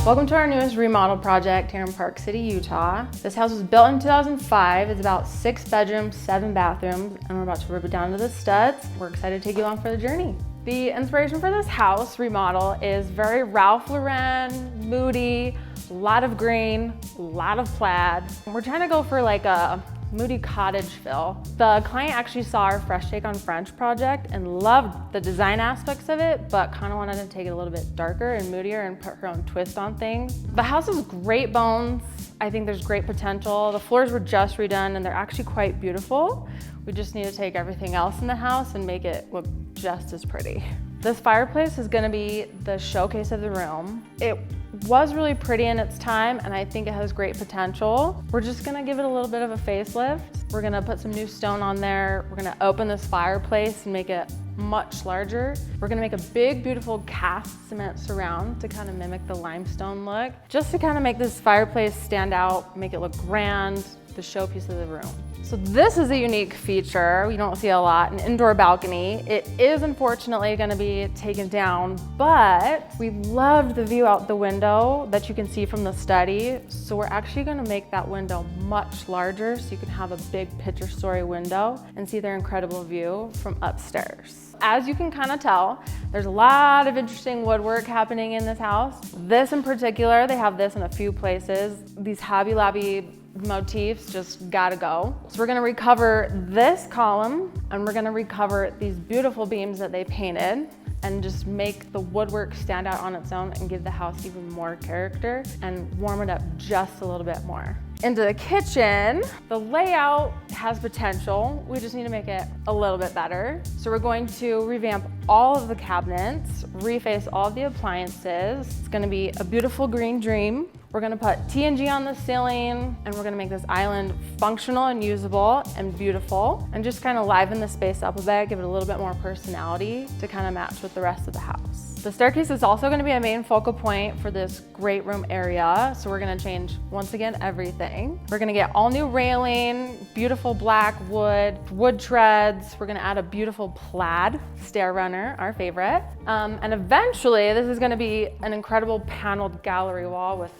Welcome to our newest remodel project here in Park City, Utah. This house was built in 2005. It's about 6 bedrooms, 7 bathrooms, and we're about to rip it down to the studs. We're excited to take you along for the journey. The inspiration for this house remodel is very Ralph Lauren, moody, a lot of green, a lot of plaid. We're trying to go for like a moody cottage feel. The client actually saw our Fresh Take on French project and loved the design aspects of it, but kind of wanted to take it a little bit darker and moodier and put her own twist on things. The house is great bones. I think there's great potential. The floors were just redone and they're actually quite beautiful. We just need to take everything else in the house and make it look just as pretty. This fireplace is gonna be the showcase of the room. It was really pretty in its time and I think it has great potential. We're just gonna give it a little bit of a facelift. We're gonna put some new stone on there. We're gonna open this fireplace and make it much larger. We're gonna make a big, beautiful cast cement surround to kind of mimic the limestone look, just to kind of make this fireplace stand out, make it look grand, the showpiece of the room. So this is a unique feature. We don't see a lot, an indoor balcony. It is unfortunately gonna be taken down, but we loved the view out the window that you can see from the study. So we're actually gonna make that window much larger so you can have a big picture story window and see their incredible view from upstairs. As you can kind of tell, there's a lot of interesting woodwork happening in this house. This in particular, they have this in a few places. These Hobby Lobby motifs just gotta go. So we're gonna recover this column and we're gonna recover these beautiful beams that they painted and just make the woodwork stand out on its own and give the house even more character and warm it up just a little bit more. Into the kitchen, the layout has potential. We just need to make it a little bit better. So we're going to revamp all of the cabinets, reface all of the appliances. It's gonna be a beautiful green dream. We're gonna put TNG on the ceiling and we're gonna make this island functional and usable and beautiful and just kind of liven the space up a bit, give it a little bit more personality to kind of match with the rest of the house. The staircase is also gonna be a main focal point for this great room area. So we're gonna change, once again, everything. We're gonna get all new railing, beautiful black wood treads. We're gonna add a beautiful plaid stair runner, our favorite. And eventually, this is gonna be an incredible paneled gallery wall with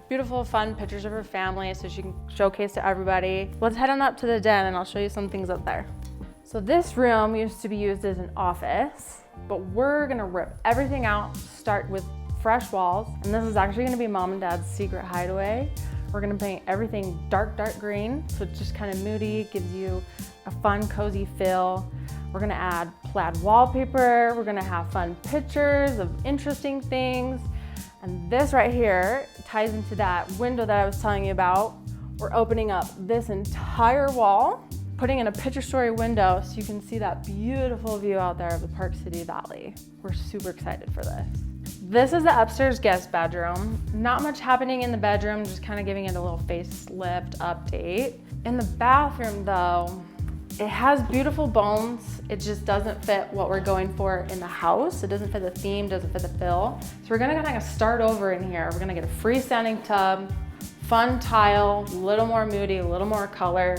beautiful, fun pictures of her family so she can showcase to everybody. Let's head on up to the den and I'll show you some things up there. So this room used to be used as an office, but we're gonna rip everything out, start with fresh walls, and this is actually gonna be mom and dad's secret hideaway. We're gonna paint everything dark green, so it's just kind of moody, gives you a fun, cozy feel. We're gonna add plaid wallpaper. We're gonna have fun pictures of interesting things. And this right here ties into that window that I was telling you about. We're opening up this entire wall, putting in a picture story window so you can see that beautiful view out there of the Park City Valley. We're super excited for this. This is the upstairs guest bedroom. Not much happening in the bedroom, just kind of giving it a little facelift update. In the bathroom though, it has beautiful bones. It just doesn't fit what we're going for in the house. It doesn't fit the theme, doesn't fit the fill. So we're gonna kind of start over in here. We're gonna get a freestanding tub, fun tile, a little more moody, a little more color,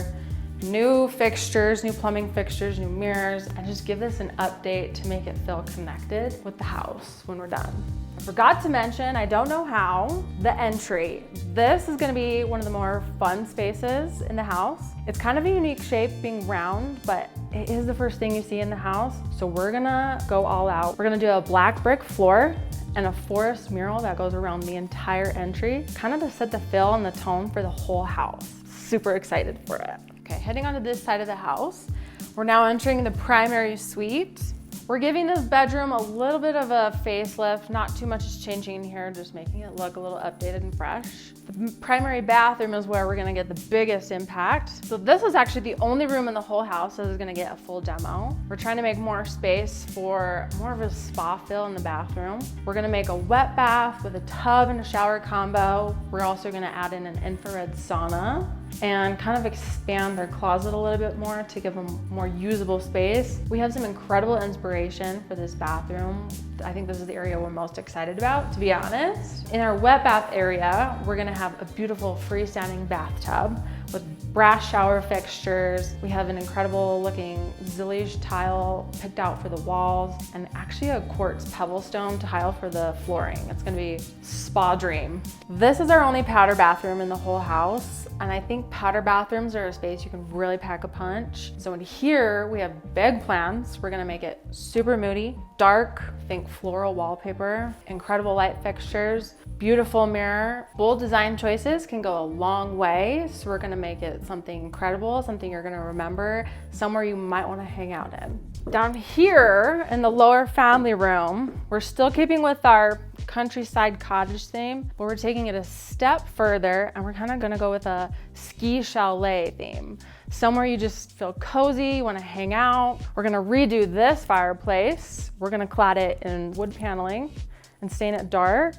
new fixtures, new plumbing fixtures, new mirrors, and just give this an update to make it feel connected with the house when we're done. I forgot to mention, I don't know how, the entry. This is gonna be one of the more fun spaces in the house. It's kind of a unique shape being round, but it is the first thing you see in the house. So we're gonna go all out. We're gonna do a black brick floor and a forest mural that goes around the entire entry, kind of to set the feel and the tone for the whole house. Super excited for it. Okay, heading onto this side of the house, we're now entering the primary suite. We're giving this bedroom a little bit of a facelift. Not too much is changing in here, just making it look a little updated and fresh. The primary bathroom is where we're gonna get the biggest impact. So this is actually the only room in the whole house that is gonna get a full demo. We're trying to make more space for more of a spa feel in the bathroom. We're gonna make a wet bath with a tub and a shower combo. We're also gonna add in an infrared sauna and kind of expand their closet a little bit more to give them more usable space. We have some incredible inspiration for this bathroom. I think this is the area we're most excited about, to be honest. In our wet bath area, we're gonna have a beautiful freestanding bathtub with brass shower fixtures. We have an incredible looking zillige tile picked out for the walls and actually a quartz pebble stone tile for the flooring. It's gonna be spa dream. This is our only powder bathroom in the whole house. And I think powder bathrooms are a space you can really pack a punch. So in here, we have big plans. We're gonna make it super moody, dark, think floral wallpaper, incredible light fixtures, beautiful mirror. Bold design choices can go a long way. So we're gonna make it something incredible, something you're gonna remember, somewhere you might wanna hang out in. Down here in the lower family room, we're still keeping with our countryside cottage theme, but we're taking it a step further and we're kind of gonna go with a ski chalet theme. Somewhere you just feel cozy, you wanna hang out. We're gonna redo this fireplace. We're gonna clad it in wood paneling and stain it dark.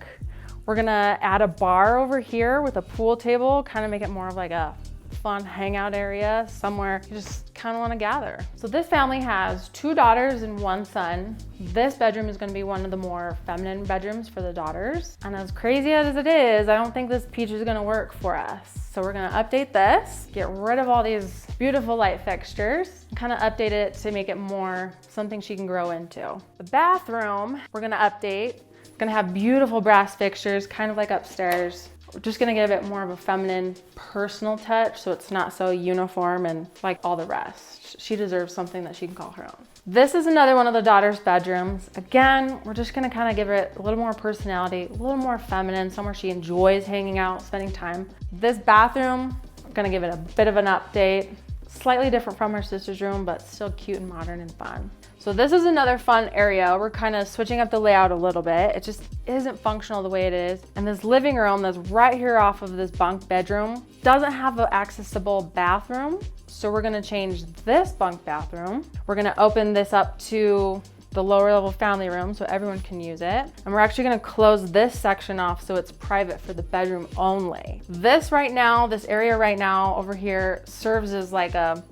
We're gonna add a bar over here with a pool table, kind of make it more of like a fun hangout area, somewhere you just kind of want to gather. So this family has 2 daughters and 1 son. This bedroom is going to be one of the more feminine bedrooms for the daughters. And as crazy as it is, I don't think this peach is going to work for us. So we're going to update this, get rid of all these beautiful light fixtures, and kind of update it to make it more something she can grow into. The bathroom, we're going to update. Gonna have beautiful brass fixtures, kind of like upstairs. We're just gonna give it more of a feminine, personal touch so it's not so uniform and like all the rest. She deserves something that she can call her own. This is another one of the daughters' bedrooms. Again, we're just gonna kind of give it a little more personality, a little more feminine, somewhere she enjoys hanging out, spending time. This bathroom, we're gonna give it a bit of an update. Slightly different from her sister's room, but still cute and modern and fun. So this is another fun area. We're kind of switching up the layout a little bit. It just isn't functional the way it is. And this living room that's right here off of this bunk bedroom doesn't have an accessible bathroom. So we're gonna change this bunk bathroom. We're gonna open this up to the lower level family room so everyone can use it. And we're actually gonna close this section off so it's private for the bedroom only. This area right now over here serves as like a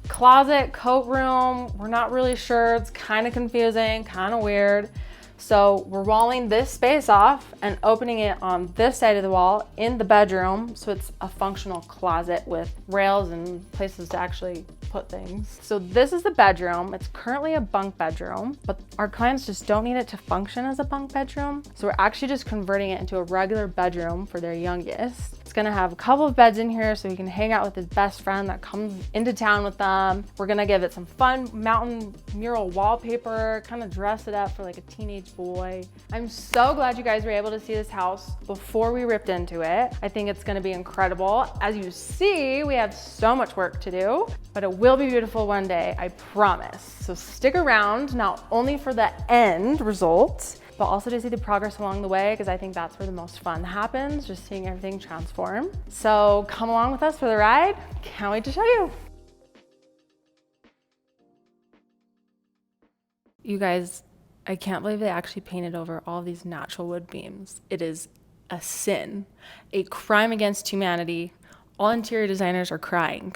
closet, coat room. We're not really sure. It's kind of confusing, kind of weird. So we're walling this space off and opening it on this side of the wall in the bedroom. So it's a functional closet with rails and places to actually put things. So this is the bedroom. It's currently a bunk bedroom, but our clients just don't need it to function as a bunk bedroom. So we're actually just converting it into a regular bedroom for their youngest. It's gonna have a couple of beds in here so he can hang out with his best friend that comes into town with them. We're gonna give it some fun mountain mural wallpaper, kind of dress it up for like a teenage boy. I'm so glad you guys were able to see this house before we ripped into it. I think it's gonna be incredible. As you see, we have so much work to do, but it will be beautiful one day, I promise. So stick around, not only for the end result, but also to see the progress along the way, because I think that's where the most fun happens, just seeing everything transform. So come along with us for the ride. Can't wait to show you. You guys, I can't believe they actually painted over all these natural wood beams. It is a sin, a crime against humanity. All interior designers are crying.